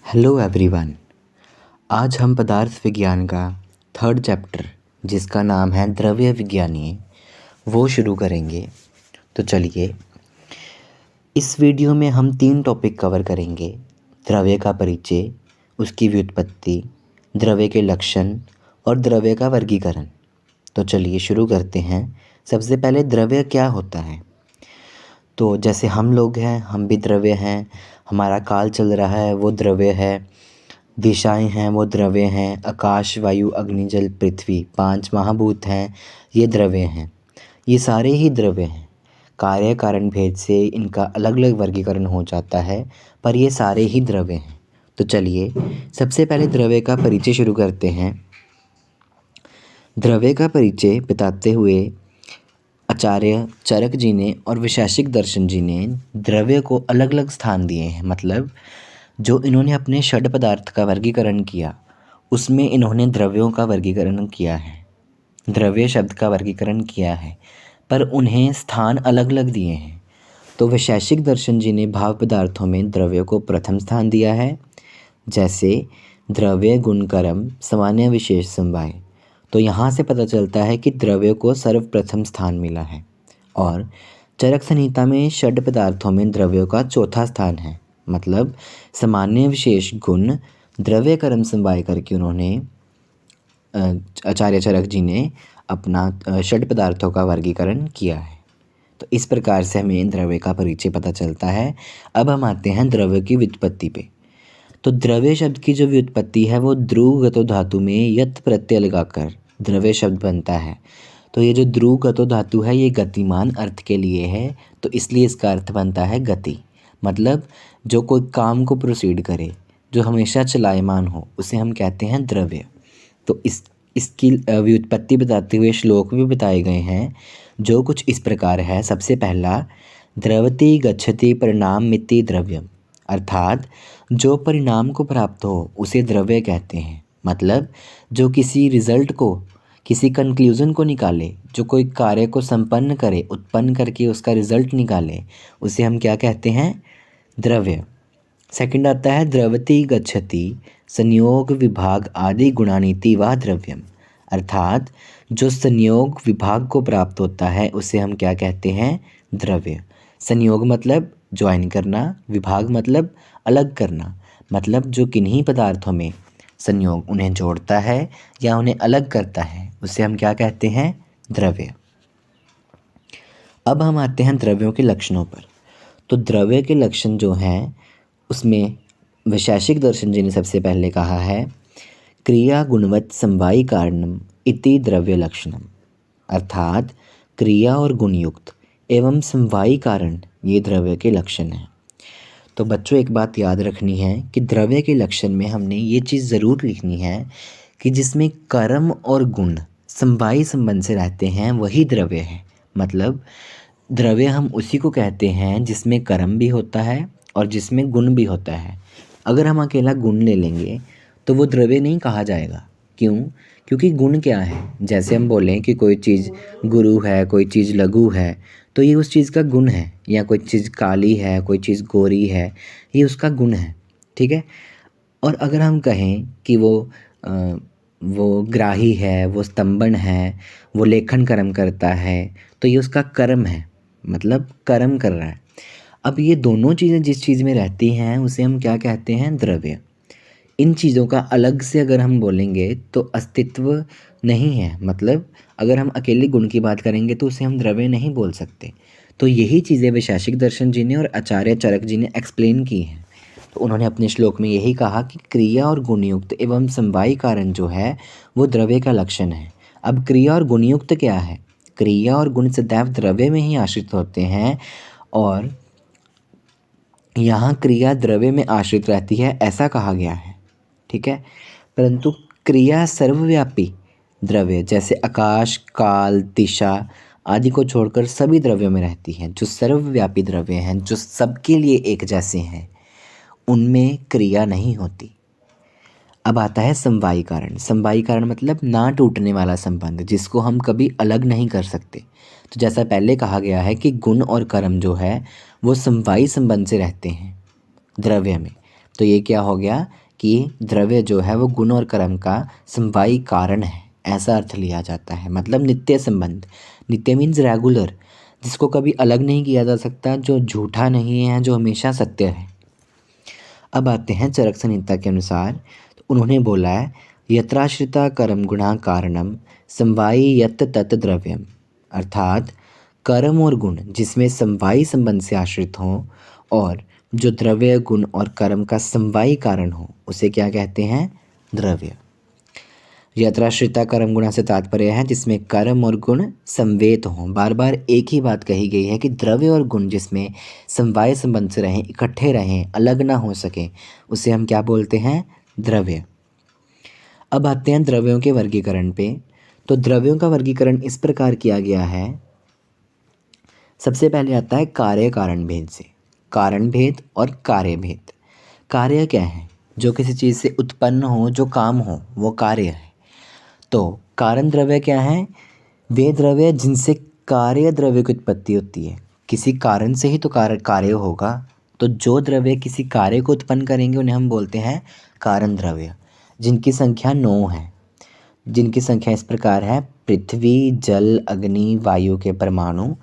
Hello everyone. आज हम पदार्थ विज्ञान का थर्ड चैप्टर जिसका नाम है द्रव्य विज्ञानीय वो शुरू करेंगे। तो चलिए, इस वीडियो में हम 3 टॉपिक कवर करेंगे। द्रव्य का परिचय, उसकी व्युत्पत्ति, द्रव्य के लक्षण और द्रव्य का वर्गीकरण। तो चलिए शुरू करते हैं। सबसे पहले द्रव्य क्या होता है। तो जैसे हम लोग हैं, हम भी द्रव्य हैं। हमारा काल चल रहा है वो द्रव्य है। दिशाएं हैं वो द्रव्य हैं। आकाश, वायु, अग्नि, जल, पृथ्वी 5 महाभूत हैं, ये द्रव्य हैं। ये सारे ही द्रव्य हैं। कार्य कारण भेद से इनका अलग अलग वर्गीकरण हो जाता है, पर ये सारे ही द्रव्य हैं। तो चलिए सबसे पहले द्रव्य का परिचय शुरू करते हैं। द्रव्य का परिचय बताते हुए आचार्य चरक जी ने और वैशेषिक दर्शन जी ने द्रव्य को अलग अलग स्थान दिए हैं। मतलब जो इन्होंने अपने षड पदार्थ का वर्गीकरण किया उसमें इन्होंने द्रव्यों का वर्गीकरण किया है, द्रव्य शब्द का वर्गीकरण किया है, पर उन्हें स्थान अलग अलग दिए हैं। तो वैशेषिक दर्शन जी ने भाव पदार्थों में द्रव्यों को प्रथम स्थान दिया है, जैसे द्रव्य गुण कर्म सामान्य विशेष समवाय। तो यहाँ से पता चलता है कि द्रव्य को सर्वप्रथम स्थान मिला है। और चरक संहिता में षड पदार्थों में द्रव्यों का चौथा स्थान है। मतलब सामान्य विशेष गुण द्रव्य कर्म समवाय करके उन्होंने आचार्य चरक जी ने अपना षड पदार्थों का वर्गीकरण किया है। तो इस प्रकार से हमें द्रव्य का परिचय पता चलता है। अब हम आते हैं द्रव्य की व्युत्पत्ति पे। तो द्रव्य शब्द की जो व्युत्पत्ति है वो ध्रुव धातु में यत प्रत्यय लगाकर द्रव्य शब्द बनता है। तो ये जो ध्रुव धातु है ये गतिमान अर्थ के लिए है, तो इसलिए इसका अर्थ बनता है गति। मतलब जो कोई काम को प्रोसीड करे, जो हमेशा चलायमान हो, उसे हम कहते हैं द्रव्य। तो इसकी व्युत्पत्ति बताते हुए श्लोक भी बताए गए हैं, जो कुछ इस प्रकार है। सबसे पहला, द्रवति गच्छति परिणाम मिति द्रव्यम, अर्थात जो परिणाम को प्राप्त हो उसे द्रव्य कहते हैं। मतलब जो किसी रिजल्ट को, किसी कंक्लूज़न को निकाले, जो कोई कार्य को संपन्न करे, उत्पन्न करके उसका रिजल्ट निकाले, उसे हम क्या कहते हैं? द्रव्य। सेकंड आता है द्रवति गच्छति संयोग विभाग आदि गुणानीति व द्रव्यम, अर्थात जो संयोग विभाग को प्राप्त होता है उसे हम क्या कहते हैं? द्रव्य। संयोग मतलब ज्वाइन करना, विभाग मतलब अलग करना। मतलब जो किन्हीं पदार्थों में संयोग उन्हें जोड़ता है या उन्हें अलग करता है उसे हम क्या कहते हैं? द्रव्य। अब हम आते हैं द्रव्यों के लक्षणों पर। तो द्रव्य के लक्षण जो हैं उसमें वैशेषिक दर्शन जी ने सबसे पहले कहा है, क्रिया गुणवत् समवायी कारणम इति द्रव्य लक्षणम, अर्थात क्रिया और गुणयुक्त एवं समवायी कारण ये द्रव्य के लक्षण हैं। तो बच्चों एक बात याद रखनी है कि द्रव्य के लक्षण में हमने ये चीज़ ज़रूर लिखनी है कि जिसमें कर्म और गुण समवायी संबंध से रहते हैं वही द्रव्य है। मतलब द्रव्य हम उसी को कहते हैं जिसमें कर्म भी होता है और जिसमें गुण भी होता है। अगर हम अकेला गुण ले लेंगे तो वो द्रव्य नहीं कहा जाएगा। क्यों? क्योंकि गुण क्या है? जैसे हम बोलें कि कोई चीज़ गुरु है, कोई चीज़ लघु है, तो ये उस चीज़ का गुण है। या कोई चीज़ काली है, कोई चीज़ गोरी है, ये उसका गुण है। ठीक है। और अगर हम कहें कि वो ग्राही है, वो स्तंभन है, वो लेखन कर्म करता है, तो ये उसका कर्म है। मतलब कर्म कर रहा है। अब ये दोनों चीज़ें जिस चीज़ में रहती हैं उसे हम क्या कहते हैं? द्रव्य। इन चीज़ों का अलग से अगर हम बोलेंगे तो अस्तित्व नहीं है। मतलब अगर हम अकेले गुण की बात करेंगे तो उसे हम द्रव्य नहीं बोल सकते। तो यही चीज़ें वैशेषिक दर्शन जी ने और आचार्य चरक जी ने एक्सप्लेन की हैं। तो उन्होंने अपने श्लोक में यही कहा कि क्रिया और गुणयुक्त एवं समवायी कारण जो है वो द्रव्य का लक्षण है। अब क्रिया और गुणयुक्त क्या है? क्रिया और गुण सदैव द्रव्य में ही आश्रित होते हैं, और यहाँ क्रिया द्रव्य में आश्रित रहती है ऐसा कहा गया है। ठीक है। परंतु क्रिया सर्वव्यापी द्रव्य जैसे आकाश, काल, दिशा आदि को छोड़कर सभी द्रव्यों में रहती हैं। जो सर्वव्यापी द्रव्य हैं, जो सबके लिए एक जैसे हैं, उनमें क्रिया नहीं होती। अब आता है समवायी कारण। समवायी कारण मतलब ना टूटने वाला संबंध, जिसको हम कभी अलग नहीं कर सकते। तो जैसा पहले कहा गया है कि गुण और कर्म जो है वो समवायी संबंध से रहते हैं द्रव्य में। तो ये क्या हो गया कि द्रव्य जो है वो गुण और कर्म का समवायी कारण है, ऐसा अर्थ लिया जाता है। मतलब नित्य संबंध, नित्य मीन्स रेगुलर, जिसको कभी अलग नहीं किया जा सकता, जो झूठा नहीं है, जो हमेशा सत्य है। अब आते हैं चरक संहिता के अनुसार, तो उन्होंने बोला है यत्राश्रिता कर्म गुणा कारणम समवायी यत तत् द्रव्यम, अर्थात कर्म और गुण जिसमें समवायी संबंध से आश्रित हों और जो द्रव्य गुण और कर्म का समवायी कारण हो उसे क्या कहते हैं? द्रव्य। यत्राश्रिता कर्म गुणा से तात्पर्य है जिसमें कर्म और गुण समवेत हों। बार बार एक ही बात कही गई है कि द्रव्य और गुण जिसमें समवाय संबंध से रहें, इकट्ठे रहें, अलग ना हो सके, उसे हम क्या बोलते हैं? द्रव्य। अब आते हैं द्रव्यों के वर्गीकरण पे। तो द्रव्यों का वर्गीकरण इस प्रकार किया गया है। सबसे पहले आता है कार्य कारण भेद से। कारण भेद और कार्य भेद। कार्य क्या है? जो किसी चीज़ से उत्पन्न हो, जो काम हो, वो कार्य है। तो कारण द्रव्य क्या है? वे द्रव्य जिनसे कार्य द्रव्य की उत्पत्ति होती है। किसी कारण से ही तो कार्य होगा। तो जो द्रव्य किसी कार्य को उत्पन्न करेंगे उन्हें हम बोलते हैं कारण द्रव्य, जिनकी संख्या 9 है। जिनकी संख्या इस प्रकार है: पृथ्वी, जल, अग्नि, वायु के परमाणु,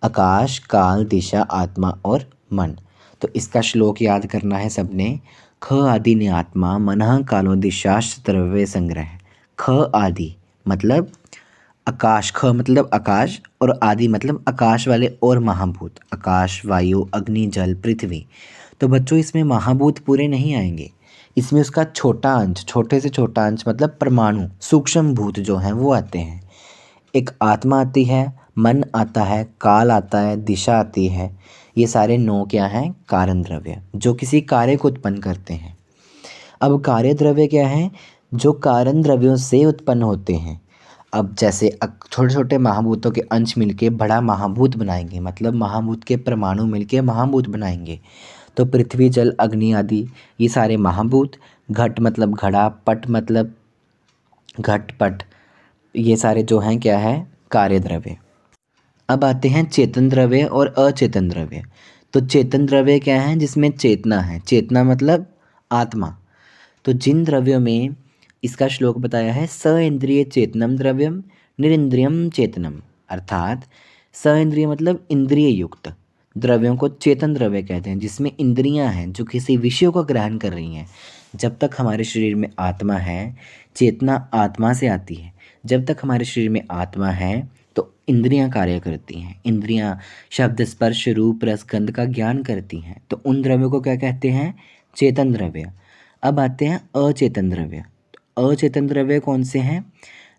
आकाश, काल, दिशा, आत्मा और मन। तो इसका श्लोक याद करना है सबने। ख आदि ने आत्मा, मनः कालो दिशाश्च द्रव्य संग्रह। ख आदि मतलब आकाश, ख मतलब आकाश और आदि मतलब आकाश वाले और महाभूत, आकाश, वायु, अग्नि, जल, पृथ्वी। तो बच्चों इसमें महाभूत पूरे नहीं आएंगे, इसमें उसका छोटा अंश, छोटे से छोटा अंश मतलब परमाणु, सूक्ष्म भूत जो हैं वो आते हैं। एक आत्मा आती है, मन आता है, काल आता है, दिशा आती है। ये सारे 9 क्या हैं? कारण द्रव्य, जो किसी कार्य को उत्पन्न करते हैं। अब कार्य द्रव्य क्या है? जो कारण द्रव्यों से उत्पन्न होते हैं। अब जैसे छोटे छोटे महाभूतों के अंश मिलके बड़ा महाभूत बनाएंगे, मतलब महाभूत के परमाणु मिलके महाभूत बनाएंगे। तो पृथ्वी, जल, अग्नि आदि ये सारे महाभूत। घट मतलब घड़ा, पट मतलब घटपट, ये सारे जो हैं क्या है? कार्य द्रव्य। अब आते हैं चेतन द्रव्य और अचेतन द्रव्य। तो चेतन द्रव्य क्या है? जिसमें चेतना है, चेतना मतलब आत्मा। तो जिन द्रव्यों में इसका श्लोक बताया है स इंद्रिय चेतनम द्रव्यम निरिंद्रियम चेतनम, अर्थात स इंद्रिय मतलब इंद्रिय युक्त द्रव्यों को चेतन द्रव्य कहते हैं, जिसमें इंद्रियां हैं जो किसी विषय को ग्रहण कर रही हैं। जब तक हमारे शरीर में आत्मा है, चेतना आत्मा से आती है। जब तक हमारे शरीर में आत्मा है तो इंद्रियां कार्य करती हैं। इंद्रियां शब्द, स्पर्श, रूप, रस, गंध का ज्ञान करती हैं। तो उन द्रव्यों को क्या कहते हैं? चेतन द्रव्य। अब आते हैं अचेतन द्रव्य। तो अचेतन द्रव्य कौन से हैं?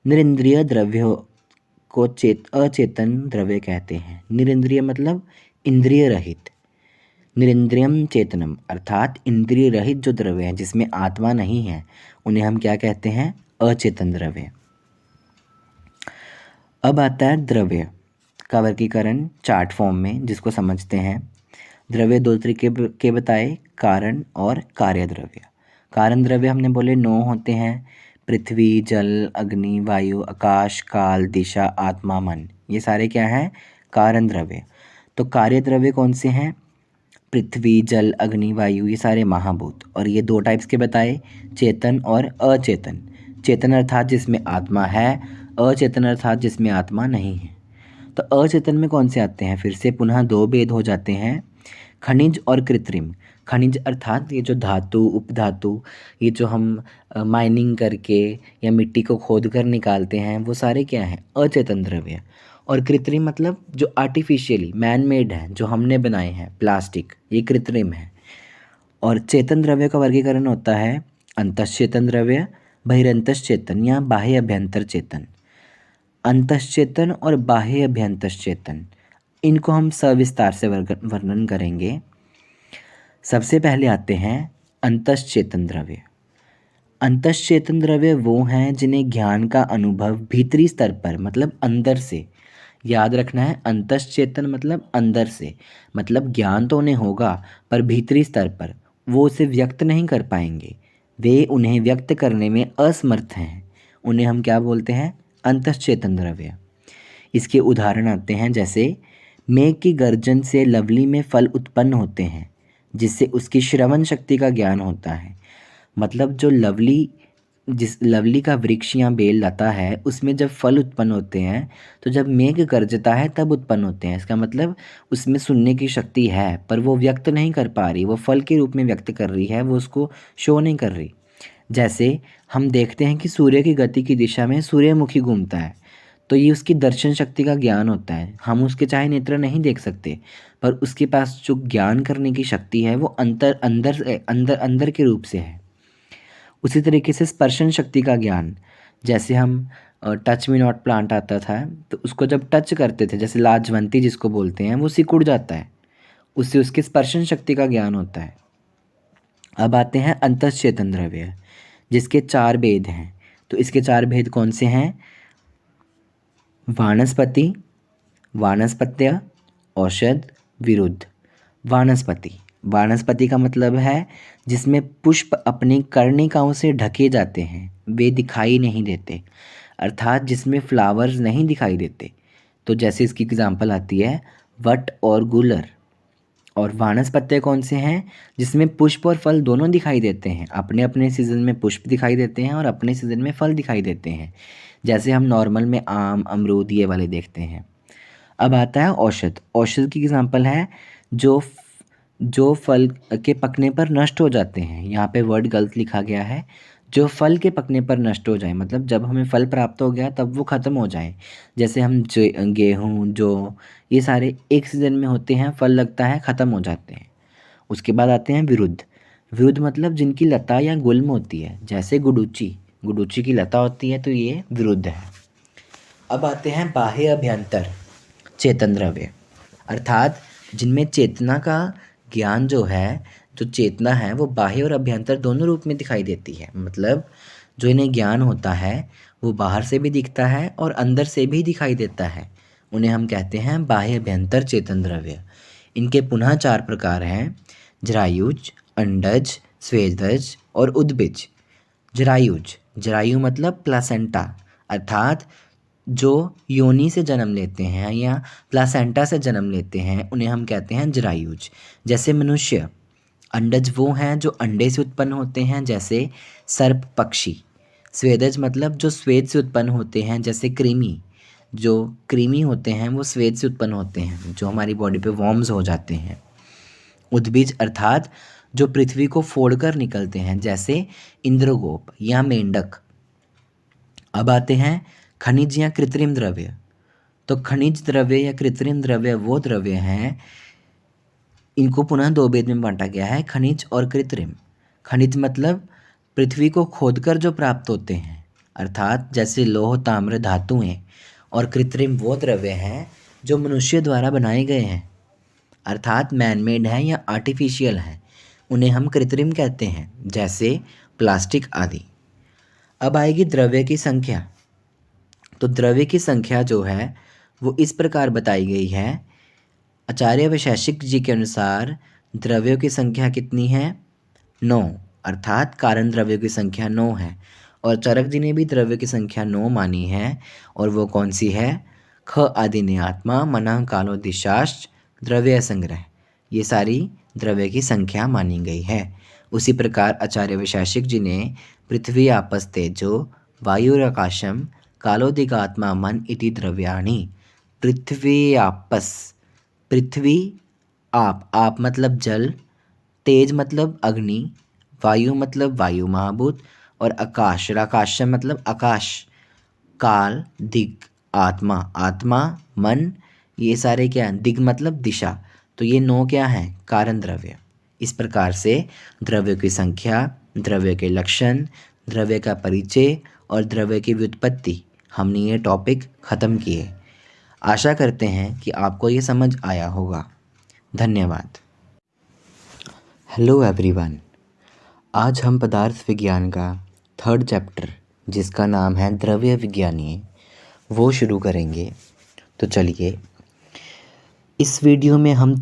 निरिंद्रिय द्रव्यों को अचेतन द्रव्य कहते हैं। निरिंद्रिय मतलब इंद्रिय रहित। निरिंद्रियम चेतनम अर्थात इंद्रिय रहित जो द्रव्य हैं, जिसमें आत्मा नहीं है, उन्हें हम क्या कहते हैं? अचेतन द्रव्य। अब आता है द्रव्य का वर्गीकरण चार्ट फॉर्म में, जिसको समझते हैं। द्रव्य दो तरीके के बताए, कारण और कार्य द्रव्य। कारण द्रव्य हमने बोले 9 होते हैं: पृथ्वी, जल, अग्नि, वायु, आकाश, काल, दिशा, आत्मा, मन। ये सारे क्या हैं? कारण द्रव्य। तो कार्य द्रव्य कौन से हैं? पृथ्वी, जल, अग्नि, वायु, ये सारे महाभूत। और ये 2 टाइप्स के बताए, चेतन और अचेतन। चेतन अर्थात जिसमें आत्मा है, अचेतन अर्थात जिसमें आत्मा नहीं है। तो अचेतन में कौन से आते हैं? फिर से पुनः 2 भेद हो जाते हैं, खनिज और कृत्रिम। खनिज अर्थात ये जो धातु, उपधातु, ये जो हम माइनिंग करके या मिट्टी को खोद कर निकालते हैं, वो सारे क्या हैं? अचेतन द्रव्य। और कृत्रिम मतलब जो आर्टिफिशियली मैन मेड है, जो हमने बनाए हैं, प्लास्टिक, ये कृत्रिम है। और चेतन द्रव्य का वर्गीकरण होता है अंतश्चेतन द्रव्य, बहिरंतश्चेतन या बाह्य अभ्यंतर चेतन। अंतश्चेतन और बाह्य अभ्यंतश्चेतन, इनको हम सविस्तार से वर्णन करेंगे। सबसे पहले आते हैं अंतश्चेतन द्रव्य। अंतश्चेतन द्रव्य वो हैं जिन्हें ज्ञान का अनुभव भीतरी स्तर पर मतलब अंदर से, याद रखना है, अंतश्चेतन मतलब अंदर से, मतलब ज्ञान तो उन्हें होगा पर भीतरी स्तर पर वो उसे व्यक्त नहीं कर पाएंगे। वे उन्हें व्यक्त करने में असमर्थ हैं। उन्हें हम क्या बोलते हैं? अंतश्चेतन द्रव्य। इसके उदाहरण आते हैं जैसे मेघ की गर्जन से लवली में फल उत्पन्न होते हैं, जिससे उसकी श्रवण शक्ति का ज्ञान होता है। मतलब जो लवली का वृक्ष या बेल लता है उसमें जब फल उत्पन्न होते हैं तो जब मेघ गरजता है तब उत्पन्न होते हैं। इसका मतलब उसमें सुनने की शक्ति है पर वो व्यक्त नहीं कर पा रही, वो फल के रूप में व्यक्त कर रही है, वो उसको शो नहीं कर रही। जैसे हम देखते हैं कि सूर्य की गति की दिशा में सूर्यमुखी घूमता है, तो ये उसकी दर्शन शक्ति का ज्ञान होता है। हम उसके चाहे नेत्र नहीं देख सकते पर उसके पास जो ज्ञान करने की शक्ति है वो अंदर के रूप से है। उसी तरीके से स्पर्शन शक्ति का ज्ञान, जैसे हम टच मी नॉट प्लांट आता था तो उसको जब टच करते थे, जैसे लाजवंती जिसको बोलते हैं, वो सिकुड़ जाता है, उससे उसके स्पर्शन शक्ति का ज्ञान होता है। अब आते हैं अंतःचेतन द्रव्य, जिसके 4 भेद हैं। तो इसके 4 भेद कौन से हैं? वानस्पति, वानस्पत्य, औषध, विरुद्ध। वानस्पति का मतलब है जिसमें पुष्प अपनी कर्णिकाओं से ढके जाते हैं, वे दिखाई नहीं देते, अर्थात जिसमें फ्लावर्स नहीं दिखाई देते। तो जैसे इसकी एग्जांपल आती है वट और गुलर। और वानस्पत्य कौन से हैं? जिसमें पुष्प और फल दोनों दिखाई देते हैं, अपने अपने सीज़न में पुष्प दिखाई देते हैं और अपने सीज़न में फल दिखाई देते हैं, जैसे हम नॉर्मल में आम, अमरूद ये वाले देखते हैं। अब आता है औषध। औषध की एग्जांपल है जो फल के पकने पर नष्ट हो जाते हैं। यहाँ पे वर्ड गलत लिखा गया है, जो फल के पकने पर नष्ट हो जाए, मतलब जब हमें फल प्राप्त हो गया तब वो ख़त्म हो जाए। जैसे हम गेहूँ, जो ये सारे एक सीज़न में होते हैं, फल लगता है, ख़त्म हो जाते हैं। उसके बाद आते हैं विरुद्ध। विरुद्ध मतलब जिनकी लता या गुल्म होती है, जैसे गुडूची की लता होती है, तो ये विरुद्ध है। अब आते हैं बाह्य अभ्यंतर चेतन द्रव्य, अर्थात जिनमें चेतना का ज्ञान जो है, जो चेतना है वो बाह्य और अभ्यंतर दोनों रूप में दिखाई देती है। मतलब जो इन्हें ज्ञान होता है वो बाहर से भी दिखता है और अंदर से भी दिखाई देता है। उन्हें हम कहते हैं बाह्य अभ्यंतर चेतन द्रव्य। इनके पुनः 4 प्रकार हैं: जरायुज, अंडज, स्वेदज और उद्भिज। जरायु मतलब प्लासेंटा, अर्थात जो योनि से जन्म लेते हैं या प्लासेंटा से जन्म लेते हैं, उन्हें हम कहते हैं जरायुज। जैसे मनुष्य। अंडज वो हैं जो अंडे से उत्पन्न होते हैं, जैसे सर्प, पक्षी। स्वेदज मतलब जो स्वेद से उत्पन्न होते हैं, जैसे कृमि। जो कृमि होते हैं वो स्वेद से उत्पन्न होते हैं, जो हमारी बॉडी पे वॉर्म्स हो जाते हैं। उद्भिज अर्थात जो पृथ्वी को फोड़कर निकलते हैं, जैसे इंद्रगोप या मेंढक। अब आते हैं खनिज या कृत्रिम द्रव्य। तो खनिज द्रव्य या कृत्रिम द्रव्य वो द्रव्य हैं, इनको पुनः 2 भेद में बांटा गया है, खनिज और कृत्रिम। खनिज मतलब पृथ्वी को खोदकर जो प्राप्त होते हैं, अर्थात जैसे लौह, ताम्र, धातुएं। और कृत्रिम वो द्रव्य हैं जो मनुष्य द्वारा बनाए गए हैं, अर्थात मैनमेड हैं या आर्टिफिशियल हैं, उन्हें हम कृत्रिम कहते हैं, जैसे प्लास्टिक आदि। अब आएगी द्रव्य की संख्या। तो द्रव्य की संख्या जो है वो इस प्रकार बताई गई है। आचार्य वैशेषिक जी के अनुसार द्रव्यों की संख्या कितनी है? 9, अर्थात कारण द्रव्यों की संख्या 9 है। और चरक जी ने भी द्रव्य की संख्या 9 मानी है, और वो कौन सी है? ख आदि ने आत्मा, मनः कालो दिशाश्च, द्रव्य संग्रह, ये सारी द्रव्य की संख्या मानी गई है। उसी प्रकार आचार्य वैशेषिक जी ने पृथ्वी आपस तेजो वायुराकाशम कालोदिगात्मा मन इति द्रव्याणि। पृथ्वी आपस, पृथ्वी आप मतलब जल, तेज मतलब अग्नि, वायु मतलब वायु महाभूत, और आकाश, आकाशम मतलब आकाश, काल, दिग, आत्मा, मन, ये सारे क्या हैं? दिग मतलब दिशा। तो ये 9 क्या हैं? कारण द्रव्य। इस प्रकार से द्रव्य की संख्या, द्रव्य के लक्षण, द्रव्य का परिचय और द्रव्य की व्युत्पत्ति, हमने ये टॉपिक ख़त्म किए। आशा करते हैं कि आपको ये समझ आया होगा। धन्यवाद। हेलो एवरीवन, आज हम पदार्थ विज्ञान का 3rd चैप्टर, जिसका नाम है द्रव्य विज्ञानीय, वो शुरू करेंगे। तो चलिए, इस वीडियो में हम